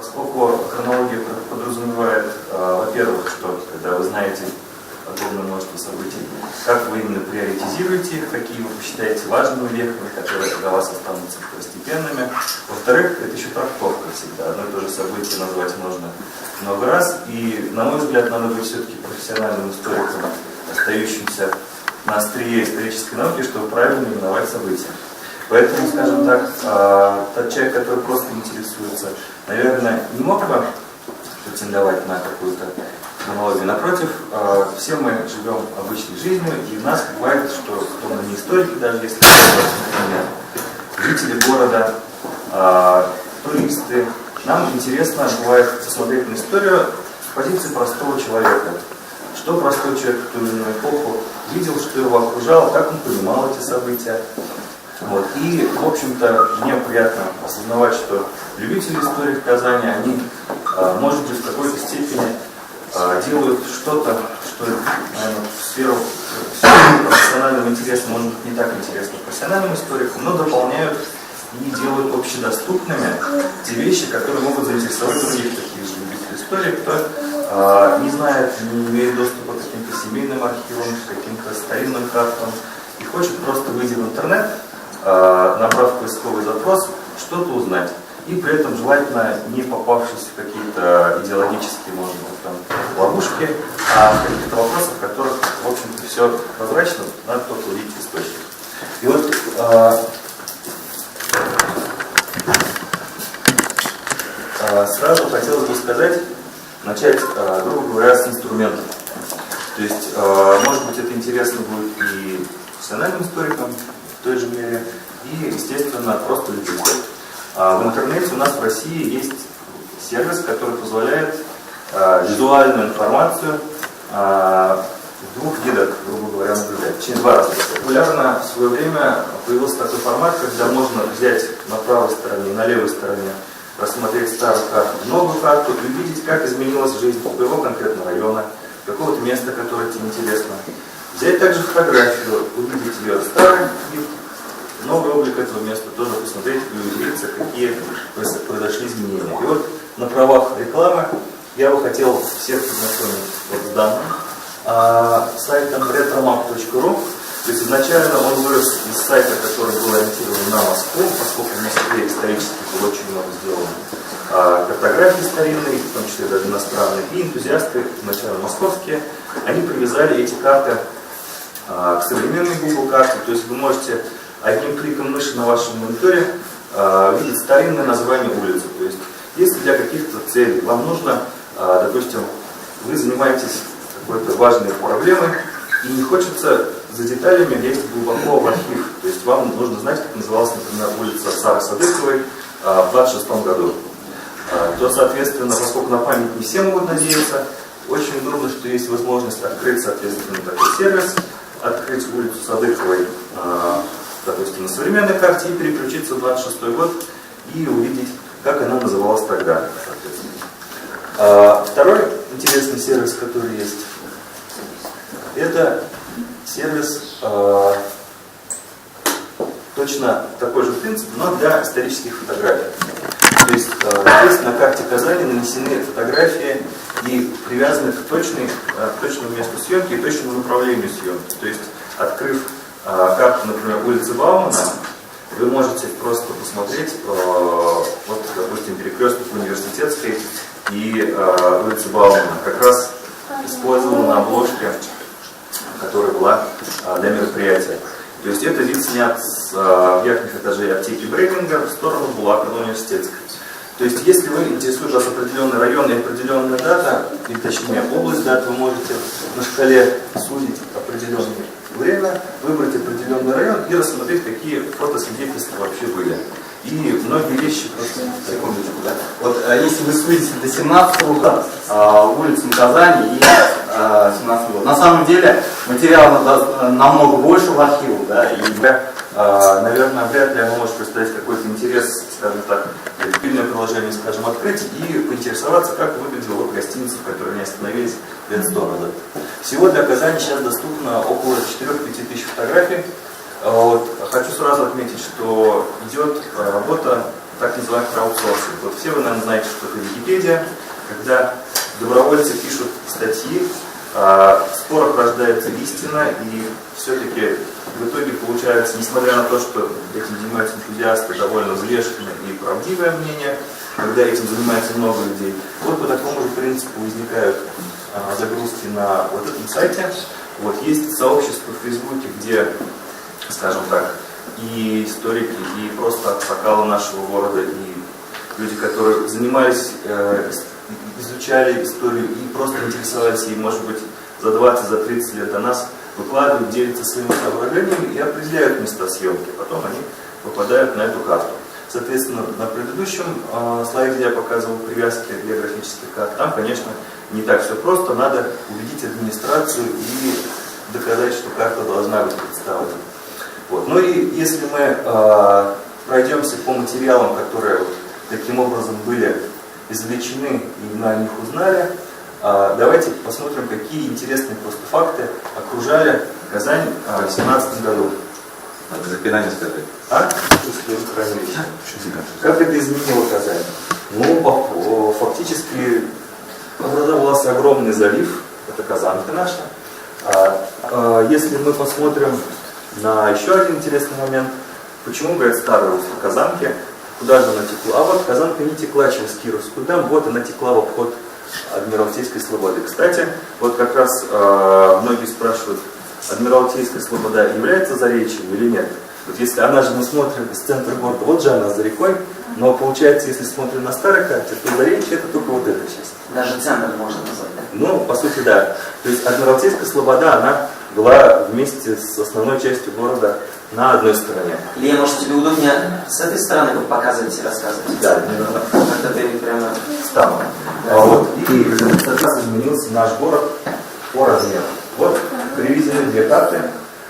поскольку хронология подразумевает, во-первых, что когда вы знаете огромное множество событий, как вы именно приоритизируете их, какие вы считаете важными вехами, которые для вас останутся второстепенными. Во-вторых, это еще трактовка всегда. Одно и то же событие назвать можно много раз. И, на мой взгляд, надо быть все-таки профессиональным историком, остающимся на острие исторической науки, чтобы правильно именовать события. Поэтому, скажем так, тот человек, который просто интересуется, наверное, не мог бы претендовать на какую-то хронологию. Напротив, все мы живем обычной жизнью, и у нас бывает, что кто мы не историки, даже если, например, жители города, туристы, нам интересно бывает посмотреть на историю с позиции простого человека. Что простой человек в ту или иную эпоху видел, что его окружало, как он понимал эти события. Вот. И, в общем-то, мне приятно осознавать, что любители истории в Казани, они, может быть, в какой-то степени делают что-то, что, наверное, в сферу профессионального интереса может быть не так интересно профессиональным историкам, но дополняют и делают общедоступными те вещи, которые могут заинтересовать других таких же любителей истории, кто не знает, не имеет доступа к каким-то семейным архивам, к каким-то старинным картам и хочет просто выйти в интернет, набрав поисковый запрос, что-то узнать. И при этом желательно не попавшись в какие-то идеологические, может быть, там, ловушки, а в каких-то вопросах, в которых, в общем-то, все прозрачно, надо только увидеть источник. И вот сразу хотелось бы сказать, начать, грубо говоря, с инструментов. То есть, может быть, это интересно будет и профессиональным историкам в той же мере, и, естественно, просто любителям. В интернете у нас в России есть сервис, который позволяет визуальную информацию в двух видах, грубо говоря, наблюдать. Точнее, два раза. Популярно в свое время появился такой формат, когда можно взять на правой стороне и на левой стороне, рассмотреть старую карту, новую карту и увидеть, как изменилась жизнь твоего конкретного района, какого-то места, которое тебе интересно. Взять также фотографию, увидеть ее старый вид, новый облик этого места, тоже посмотреть и удивиться, какие произошли изменения. И вот на правах рекламы я бы хотел всех познакомить вот с данным сайтом retromap.ru. То есть изначально он вырос из сайта, который был ориентирован на Москву, поскольку в Москве исторически было очень много сделано картографии старинной, в том числе даже иностранные, и энтузиасты, изначально московские, они привязали эти карты к современной Google карте. То есть вы можете одним кликом мыши на вашем мониторе видеть старинное название улицы. То есть, если для каких-то целей вам нужно, допустим, вы занимаетесь какой-то важной проблемой и не хочется за деталями лезть глубоко в архив. То есть вам нужно знать, как называлась, например, улица Сары Садыковой в 26 году. То, соответственно, поскольку на память не все могут надеяться, очень удобно, что есть возможность открыть, соответственно, такой сервис, открыть улицу Садыковой, допустим, на современной карте и переключиться в 26 год и увидеть, как она называлась тогда. Второй интересный сервис, который есть, это сервис точно такой же принцип, но для исторических фотографий. То есть здесь на карте Казани нанесены фотографии и привязаны к точному месту съемки и точному направлению съемки. То есть, открыв карту, например, улицы Баумана, вы можете просто посмотреть, вот, допустим, перекресток Университетской и улицы Баумана. Как раз использована на обложке, которая была для мероприятия. То есть это вид снят с верхних этажей аптеки Брейвинга в сторону Булака Университетской. То есть, если вы интересует вас определенный район и определенная дата, или точнее область даты, вы можете на шкале судить определенное время, выбрать определенный район и рассмотреть, какие фотосвидетельства вообще были. И многие вещи, просто секундочку, да? Вот если вы судите до 17 года улицам Казани и 17 года, на самом деле материала намного больше в архивах, да, и наверное, вряд ли оно может представить какой-то интерес, скажем так, фильмное приложение, скажем, открыть и поинтересоваться, как выглядела вот гостиница, в которой они остановились лет 100 назад. Всего для Казани сейчас доступно около 4-5 тысяч фотографий. Вот. Хочу сразу отметить, что идет работа так называемый краудсорсинг. Вот все вы, наверное, знаете, что это Википедия, когда добровольцы пишут статьи, в спорах рождается истина, и все-таки в итоге получается, несмотря на то, что этим занимаются энтузиасты, довольно взвешенное и правдивое мнение, когда этим занимается много людей, вот по такому же принципу возникают загрузки на вот этом сайте. Вот есть сообщество в Фейсбуке, где, скажем так, и историки, и просто аксакалы нашего города, и люди, которые занимались, изучали историю и просто интересовались ей, может быть, за 20, за 30 лет до нас, выкладывают, делятся своими соображениями и определяют места съемки. Потом они попадают на эту карту. Соответственно, на предыдущем слайде я показывал привязки географических карт. Там, конечно, не так все просто. Надо убедить администрацию и доказать, что карта должна быть представлена. Вот. Ну и если мы пройдемся по материалам, которые вот таким образом были извлечены и на них узнали, давайте посмотрим, какие интересные просто факты окружали Казань в 2017 году. Надо запинание сказать. Как это изменило Казань? Ну, фактически образовался огромный залив, это Казанка наша. Если мы посмотрим на еще один интересный момент, почему, говорят, старое русло Казанки, куда же она текла? А вот Казанка не текла через Кировскую дамбу, вот она текла в обход Адмиралтейской слободы. Кстати, вот как раз многие спрашивают, Адмиралтейская слобода является заречьем или нет? Вот если она же, мы смотрим с центра города, вот же она за рекой, но получается, если смотрим на старой карте, то заречье это только вот эта часть. Даже центр можно назвать, да? Ну, по сути, да. То есть Адмиралтейская слобода, она была вместе с основной частью города на одной стороне. Илья, может, тебе удобнее с этой стороны показывать и рассказывать? Да, мне нужно. Как-то ты прямо... Встану. Вот. И, соответственно, изменился наш город по размеру. Вот приведены две карты.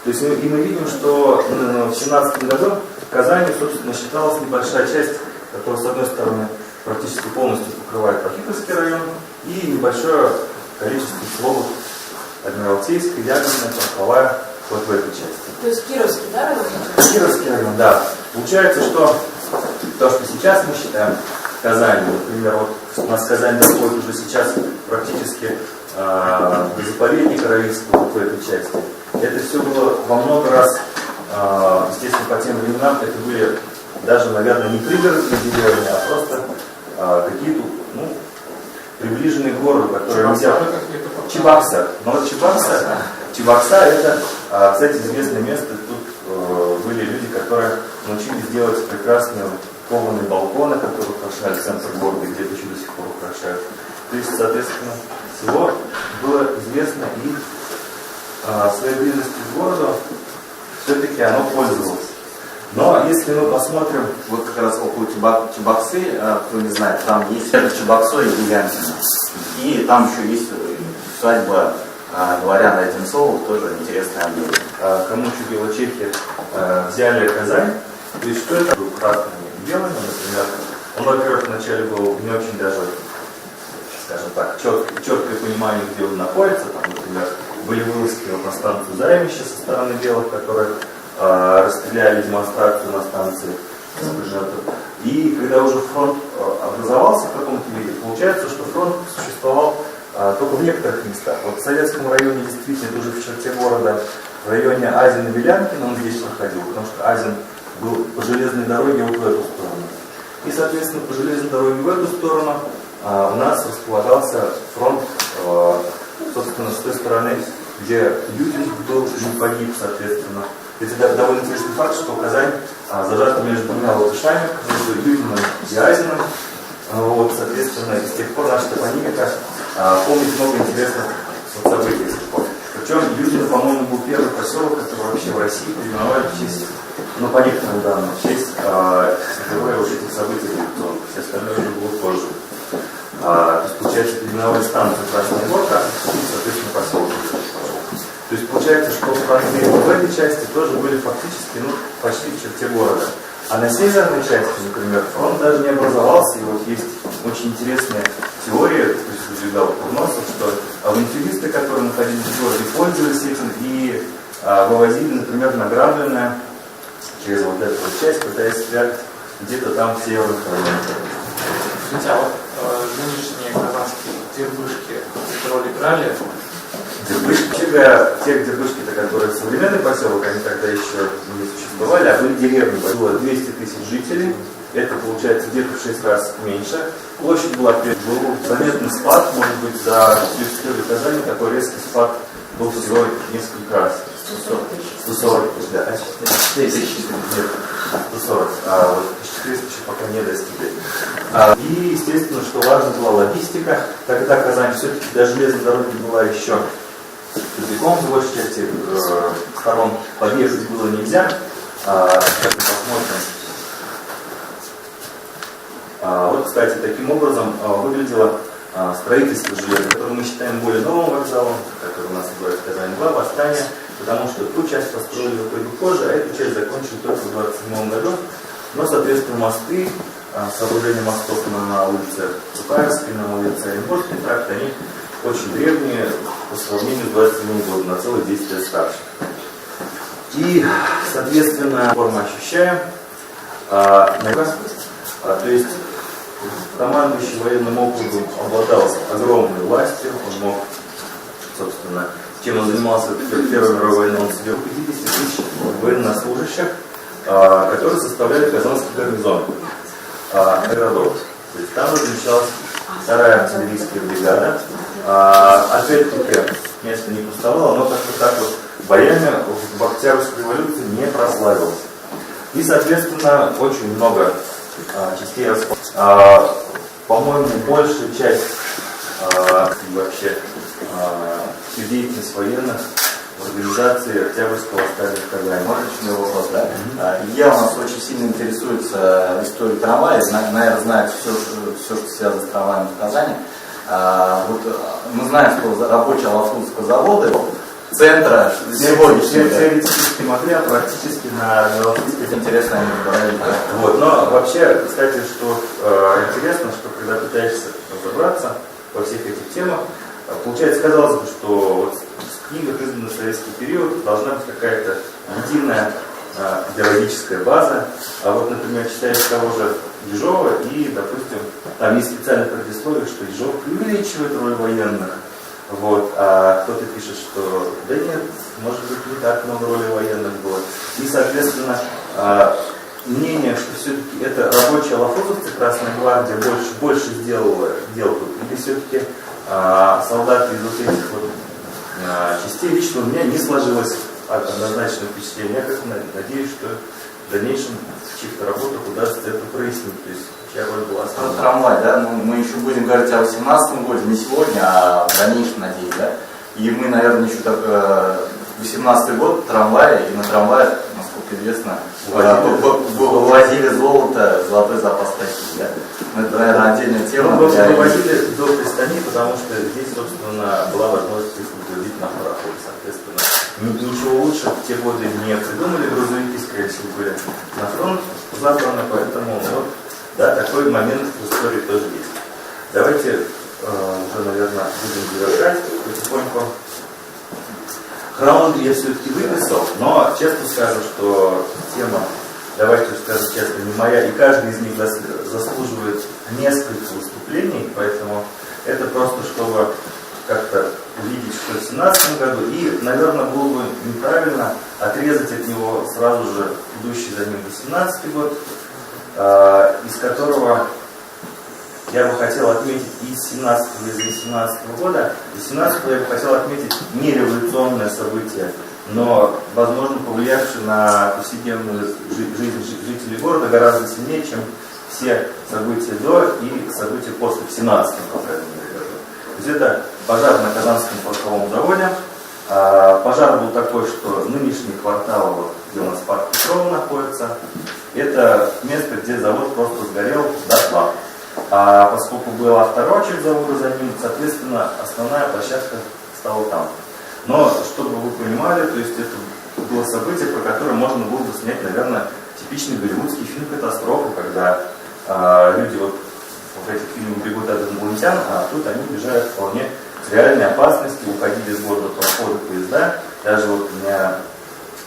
То есть и мы видим, что в 2017 году в Казани, собственно, считалась небольшая часть, которая, с одной стороны, практически полностью покрывает Архиповский район, и небольшое количество слов Адмиралтейская, Ягодная, Пороховая, вот в этой части. То есть Кировский, да, район? Кировский район, да. Получается, что то, что сейчас мы считаем Казанью, например, вот у нас Казань доходит уже сейчас практически до заповедника Равильского вот в этой части. Это все было во много раз, естественно, по тем временам, это были даже, наверное, не пригородные деревни, а просто какие-то, ну, приближенные к городу, которые нельзя... Чебоксар. Но вот Чебоксар это, кстати, известное место. Тут были люди, которые научились делать прекрасные кованые балконы, которые украшали центр города, где-то еще до сих пор украшают. То есть, соответственно, всего было известно и своей близости к городу все-таки оно пользовалось. Но если мы посмотрим, Вот как раз около Чебоксы, кто не знает, там есть Чебоксо и Гулянкино. И там еще есть усадьба дворяна Одинцовых, тоже интересный объект. кому чудила Чехия, взяли Казань. То есть что это? Красными и белыми, например. Он, во-первых, вначале был не очень даже, скажем так, четкое понимание, где он находится. Там, например, были вылазки на станцию Займище со стороны белых, которые расстреляли демонстрацию на станции. И когда уже фронт образовался в каком-то виде, получается, что фронт существовал только в некоторых местах. Вот в Советском районе действительно, уже в черте города, в районе Азина-Вилянкина он здесь проходил, потому что Азин был по железной дороге вот в эту сторону. И, соответственно, по железной дороге в эту сторону у нас располагался фронт, собственно, с той стороны, где Юдин был и погиб, соответственно. Это довольно интересный факт, что Казань зажата между двумя латышами, между Юдином и Азином. Вот, соответственно, и с тех пор наша топонимика помнит много интересных событий. Причем Юдин, по-моему, был первый поселок, который вообще в России переименовали в честь, ну, по некоторым данным, в честь героя вот этих событий. Все остальное уже было позже. То есть, получается, переименовали станцию Красная Горка и, соответственно, поселок. То есть получается, что фронты в этой части тоже были фактически, ну, почти в черте города. А на северной части, например, фронт даже не образовался. И вот есть очень интересная теория, то есть выдвигал Курносов, что авантюристы, которые находились в городе, пользовались этим и вывозили, например, награбленное через вот эту вот часть, пытаясь спрятать где-то там в северных районах. Скажите, а вот нынешние казанские дербышки эту роль играли? Дербышки, вообще говоря, те дербышки-то, которые в современный поселок, они тогда еще не существовали, а были деревни. Было 200 тысяч жителей, это получается где-то в 6 раз меньше. Площадь была был заметный спад, может быть, за историю Казани такой резкий спад был всего несколько раз. 140 тысяч, да. 140. Вот 400 еще пока не достигли. И, естественно, что важно была логистика. Тогда Казань все-таки до железной дороги была еще тупиком, в большей части сторон подъехать было нельзя. Как мы посмотрим. Вот, кстати, таким образом выглядело строительство железа, которое мы считаем более новым вокзалом, который у нас называется Казань-2, Восстание, потому что ту часть построили в итоге позже, а эту часть закончили только в 1927 году. Но, соответственно, мосты, сооружение мостов на улице Сухаревской, на улице Оренбургской тракт, они очень древние по сравнению с 1927 годом, на целых 10 лет старше. И, соответственно, форму ощущаем. То есть командующий военным округом обладал огромной властью, он мог, собственно, чем он занимался в Первой мировой войне, он сидел 50 тысяч военнослужащих, которые составляли Казанский гарнизон городов. То есть там размещалась вторая артиллерийская бригада. Опять-таки, место не пустовало, но как-то так вот боями в Октябрьской революции не прославилось. И, соответственно, очень много частей по-моему, большая часть вообще всю деятельность военных в организации Октябрьского восстания в Казани. Можно вопрос, да? Илья у нас очень сильно интересуется историей трамвая, наверное, знает все, что связано с трамваем в Казани. Вот мы знаем, что рабочие Алафутского завода, центра сегодняшнего. Теоретически могли, а практически на Интересно, они говорили. Вот, но вообще, кстати, что интересно, что когда пытаешься разобраться во всех этих темах, получается, казалось бы, что вот в книгах, изданных в советский период, должна быть какая-то единая идеологическая база. А вот, например, читаешь того же Ежова, и, допустим, там есть специальное предисловие, что Ежов преувеличивает роль военных. Вот, а кто-то пишет, что да нет, может быть, не так много роли военных было. И, соответственно, мнение, что все-таки это рабочие алафутовцы, Красная гвардия больше сделала дел тут, или все-таки солдаты из вот этих вот частей, лично у меня не сложилось однозначное впечатление. Я как-то надеюсь, что в дальнейшем в чьих-то работах удастся это прояснить. То есть чья роль была основная. Трамвай, да, ну, мы еще будем говорить о 18 годе, не сегодня, а в дальнейшем, надеюсь, да. И мы, наверное, еще так 18 год трамвай, и на трамвае, насколько известно, вывозили золото, золотой запас таких, да. Это, наверное, отдельная тема. Ну, вывозили до пристани, потому что здесь, собственно, была возможность их выгрузить на пароход, соответственно. Ничего лучше в те годы не придумали, грузовики, скорее всего, были на фронт забраны, поэтому вот, да, такой момент в истории тоже есть. Давайте уже, наверное, будем завершать потихоньку. Хронологию я все-таки выписал, но честно скажу, что тема, давайте скажу честно, не моя, и каждый из них заслуживает несколько выступлений, поэтому это просто чтобы как-то увидеть, что в 2017 году, и, наверное, было бы неправильно отрезать от него сразу же идущий за ним 2018 год, из которого я бы хотел отметить из 17 и из 18 года. Из 17 я бы хотел отметить не революционное событие, но, возможно, повлиявшее на повседневную жизнь жителей города гораздо сильнее, чем все события до и события после, в 17 по крайней мере, году. То есть это пожар на Казанском пороховом заводе. Пожар был такой, что нынешний квартал, вот, где у нас парк Петрова находится, это место, где завод просто сгорел дотла. А поскольку был авторочек завода за ним, соответственно, основная площадка стала там. Но, чтобы вы понимали, то есть это было событие, про которое можно было бы снять, наверное, типичный голливудский фильм «Катастрофа», когда люди вот в этих фильмах бегут от инопланетян, а тут они бежают вполне реальной опасности, уходили из города прохода поезда. Даже вот у меня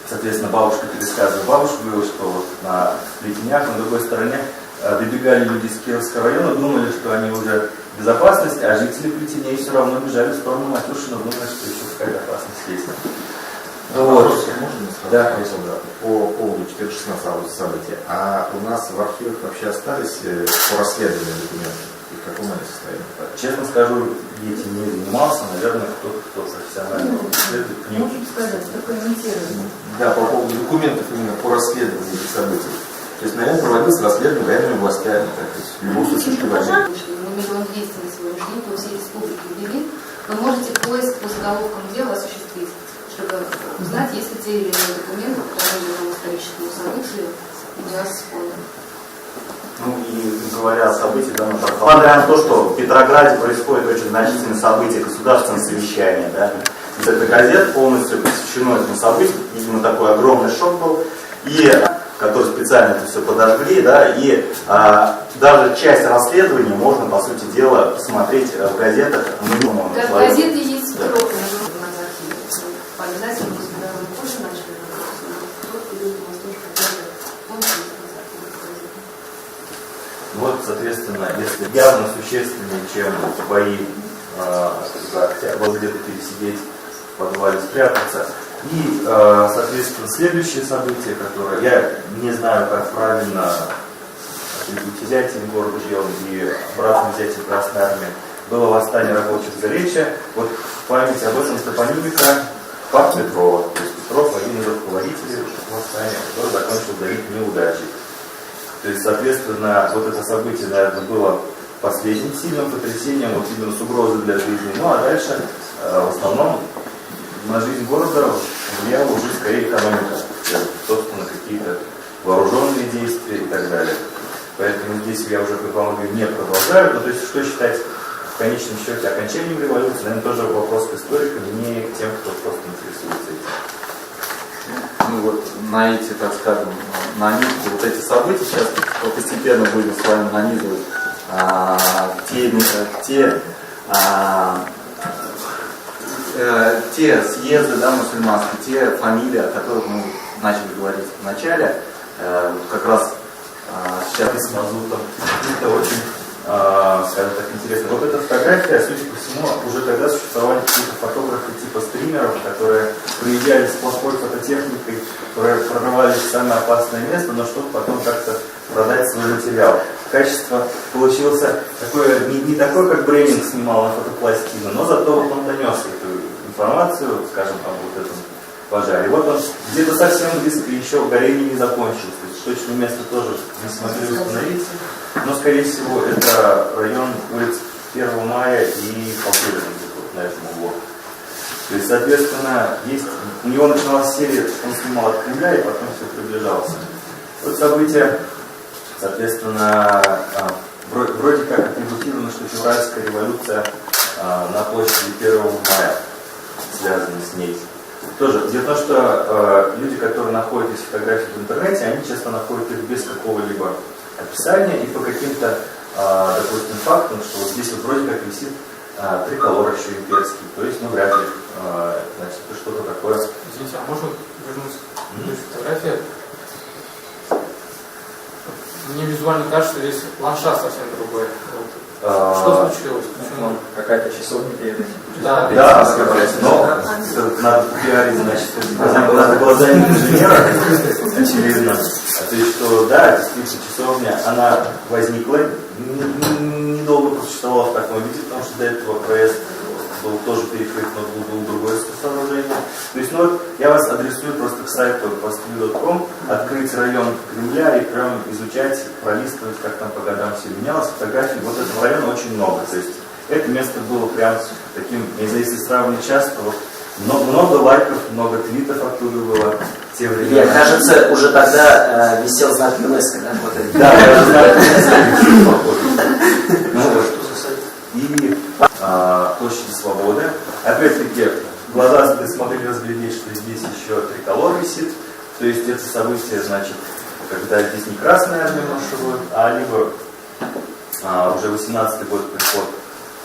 соответственно, бабушка пересказывала бабушку, говорила, что вот на Плетенях, на другой стороне, добегали люди из Кировского района, думали, что они уже в безопасности, а жители Плетеней все равно бежали в сторону Матюшина, думали, что еще какая-то опасность есть. Вот. Можно Да. по поводу 416 события. А у нас в архивах вообще остались по расследованию документы? И в каком они состоянии? Честно скажу, этим не занимался, наверное, кто профессионально следует к ним. Можем сказать, прокомментировать. Да, по поводу документов именно по расследованию этих событий. То есть, наверное, проводилось расследование военными властями, так сказать, в любом случае, что Мы 1 200 на сегодняшний день по всей республике ввели. Вы можете поиск по заголовкам дела осуществить, чтобы узнать, есть ли те или иные документы по тому или иному историческому событию у нас в фондом. Ну и говоря о событиях, да, несмотря на то, что в Петрограде происходит очень значительное событие, государственное совещание, да, из этой газеты полностью посвящено этому событию, видимо, такой огромный шок был, и который специально это все подожгли, да, и даже часть расследования можно, по сути дела, посмотреть в газетах. Как газеты есть в Европе, на архиве. По обязательному господарному курсу начали Вот, соответственно, если явно существеннее, чем бои вот где-то пересидеть в подвале, спрятаться. И, соответственно, следующее событие, которое я не знаю, как правильно атрибуть взятия города Жьон и обратно взятие Красной Армии, было восстание рабочих Заречья. Вот в память об этом топонимика Парк Петрова. То есть Петров один из руководителей восстания, который закончил давить неудачей. То есть, соответственно, вот это событие, наверное, было последним сильным потрясением, вот именно с угрозой для жизни. Ну а дальше, в основном, на жизнь города влияла уже скорее экономика, собственно, какие-то вооруженные действия и так далее. Поэтому здесь я уже, как вам говорю, не продолжаю. Ну, то есть, что считать в конечном счете окончанием революции, наверное, тоже вопрос к историкам, не к тем, кто просто интересуется этим. Ну вот на эти, так скажем, на нитку вот эти события сейчас постепенно будем с вами нанизывать те съезды, да, мусульманские, те фамилии, о которых мы начали говорить в начале, как раз сейчас с мазутом. Это очень, скажем так, интересно. Вот эта фотография, судя по всему, уже тогда существовали какие-то фотографы типа стримеров, которые приезжали с плохой фототехникой, прорывались в самое опасное место, но чтобы потом как-то продать свой материал. Качество получилось такое, не такое, как Брейнинг снимал на фотопластину, но зато вот он донес эту информацию, скажем, об вот этом пожаре. Вот он где-то совсем близко, еще горение не закончилось. То есть точное место тоже не смогли установить. Но, скорее всего, это район улиц 1 мая и Факулина, вот на этом углу. То есть, соответственно, у него началась серия, он снимал от Кремля и потом все приближался. Вот событие, соответственно, вроде как атрибутировано, что февральская революция на площади 1 мая связана с ней. Тоже дело в том, что люди, которые находят эти фотографии в интернете, они часто находят их без какого-либо описания и по каким-то, допустим, фактам, что вот здесь вот вроде как висит триколор еще имперский, то есть, ну, вряд ли, значит, это что-то такое. Извините, а можно вернуться к той фотографии? Мне визуально кажется, что здесь ландшафт совсем другой. Вот. Что случилось? Почему? Какая-то часовня перед этим. Да, Но надо пиарить, значит, надо глазами инженера, очевидно. То есть, что, да, действительно, часовня, она возникла, недолго просуществовала в таком виде, потому что до этого проезд был тоже перекрыт, но был другое сооружение. То есть, ну вот, я вас адресую просто к сайту postview.com, открыть район Кремля и прям изучать, пролистывать, как там по годам все менялось, фотографий. Вот этого района очень много. То есть, это место было прям таким, если сравнивать часто, вот, много лайков, много твитов оттуда было в те времена. Мне кажется, уже тогда висел знак ЮНЕСКО, да? Вот это. Да, знак ЮНЕСКО. И площади Свободы. Опять-таки, глаза смогли разглядеть, что здесь еще триколор висит. То есть это событие, значит, когда здесь не Красная Армия марширует, а либо уже 18-й год приход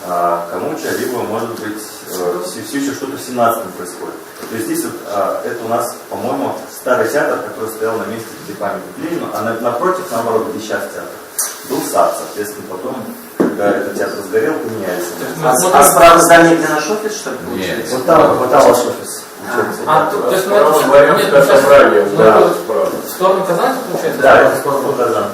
Камуча, либо, может быть, все еще что-то в 17-м происходит. То есть здесь вот, это у нас, по-моему, старый театр, который стоял на месте, где памятник Ленину, а напротив, наоборот, где сейчас театр, был сад, соответственно, потом, когда этот театр сгорел, поменялись. А справа здание где наш офис, что ли, получается? Вот там ваш офис. То есть мы Второй вариант, нет, как сейчас собрали, мы да, тут справа. в сторону Казани, получается? Да, это сторону Казани.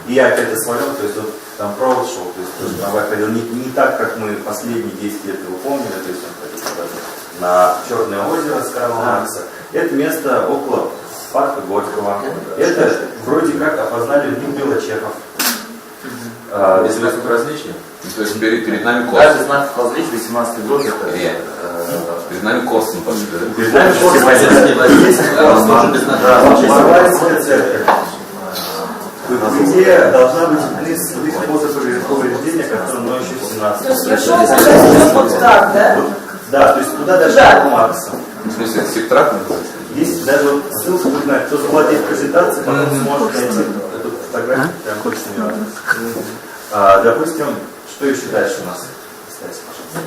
И я опять смотрел, то есть вот там провод шел, то есть тоже трамвай ходил не так, как мы последние 10 лет его помнили, то есть он ходил на Черное озеро с Карла Маркса. Это место около парка Горького. Это вроде как опознали в нем Белочехов. Без знаков различия? То есть перед нами Даже Корсун. знак различий 18 год это... Нет. Перед нами Корсун пошли. Перед нами Мавральская церковь. Где должна быть способ повреждения, который но еще в 17 Вот так, да? Да, то есть туда даже Да. Маркса. В смысле, сектрак называется? Есть даже вот ссылка, кто завладеет презентацией, потом сможет найти эту фотографию, прям точно не важно. Допустим, что еще дальше у нас? Ставьте, пожалуйста.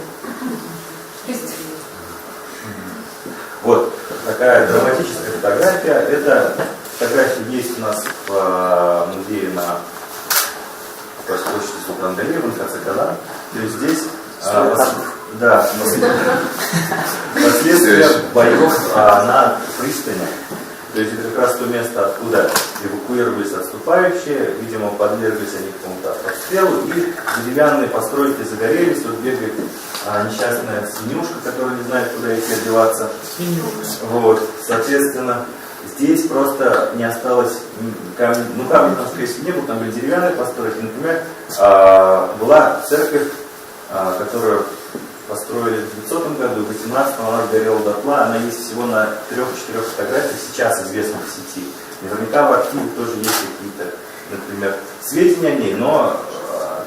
Вот такая драматическая фотография. Эта фотография есть у нас в музее на площади Султан-Галиева, в конце Казани. То есть здесь да, последствия боев на пристани. То есть это как раз то место, откуда эвакуировались отступающие, видимо, подверглись они какому-то обстрелу, и деревянные постройки загорелись, вот бегает несчастная свинюшка, которая не знает, куда ей одеваться. Вот, соответственно, здесь просто не осталось камня, камня там, скорее всего, не было, там были деревянные постройки. Например, была церковь, которую построили в 900 году, в 18-м она сгорела дотла, она есть всего на 3-4 фотографиях, сейчас известных в сети. Наверняка в архиве тоже есть какие-то, например, сведения о ней, но,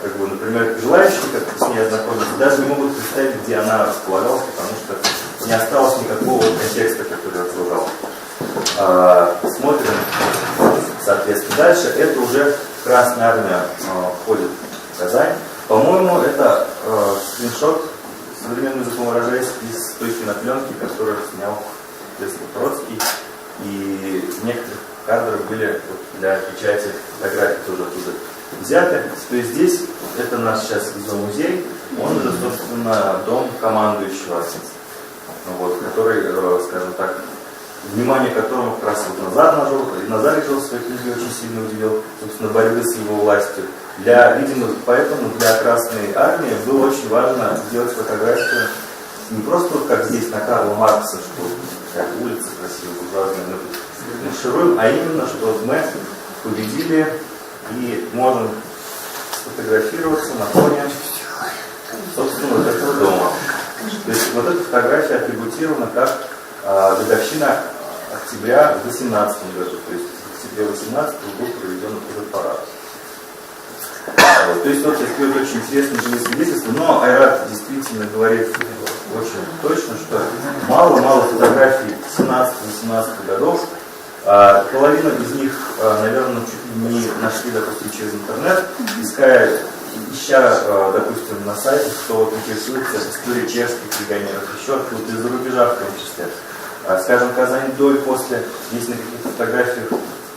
как бы, например, желающие как с ней ознакомиться даже не могут представить, где она располагалась, потому что не осталось никакого контекста, который окружал. Смотрим, соответственно, дальше. Это уже Красная Армия входит в Казань. По-моему, это скриншот, современным языком выражаясь, из той кинопленки, которую снял Троцкий. И некоторые кадры были для печати фотографий тоже оттуда взяты. То есть здесь, это наш сейчас музей, он уже, собственно, дом командующего, вот, который, скажем так, внимание которому как раз вот Назарий Жил в своей книге очень сильно удивил, собственно, борьбы с его властью. Видимо, поэтому для Красной Армии было очень важно сделать фотографию не просто вот как здесь на Карла Маркса, что такая улица красивая, буржуазная, мы маршируем, а именно, что мы победили и можем сфотографироваться на фоне, собственно, вот этого дома. То есть вот эта фотография атрибутирована как годовщина октября в 18 году, то есть в октябре 18 был проведен этот парад. То есть вот здесь будет очень интересное живое свидетельство, но Айрат действительно говорит очень точно, что мало-мало фотографий 17-18 годов, половина из них, наверное, чуть ли не нашли, допустим, через интернет, ища, допустим, на сайте, кто вот интересуется историей чешских легионеров, еще откуда-то из-за рубежа в том числе. Скажем, Казань до и после, есть на каких-то фотографиях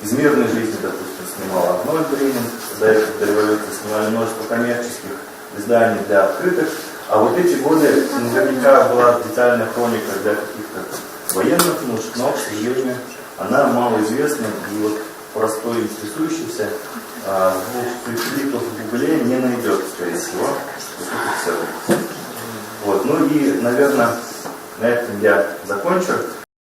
из мирной жизни, допустим, снимал Арнольд Ленин, до этого до революции снимали множество коммерческих изданий для открытых, а вот эти годы наверняка была детальная хроника для каких-то военных нужд, но, к сожалению, она малоизвестна, и вот простой интересующийся двух клипов в Гугле не найдет, скорее всего. Вот. Ну и, наверное, на этом я закончу.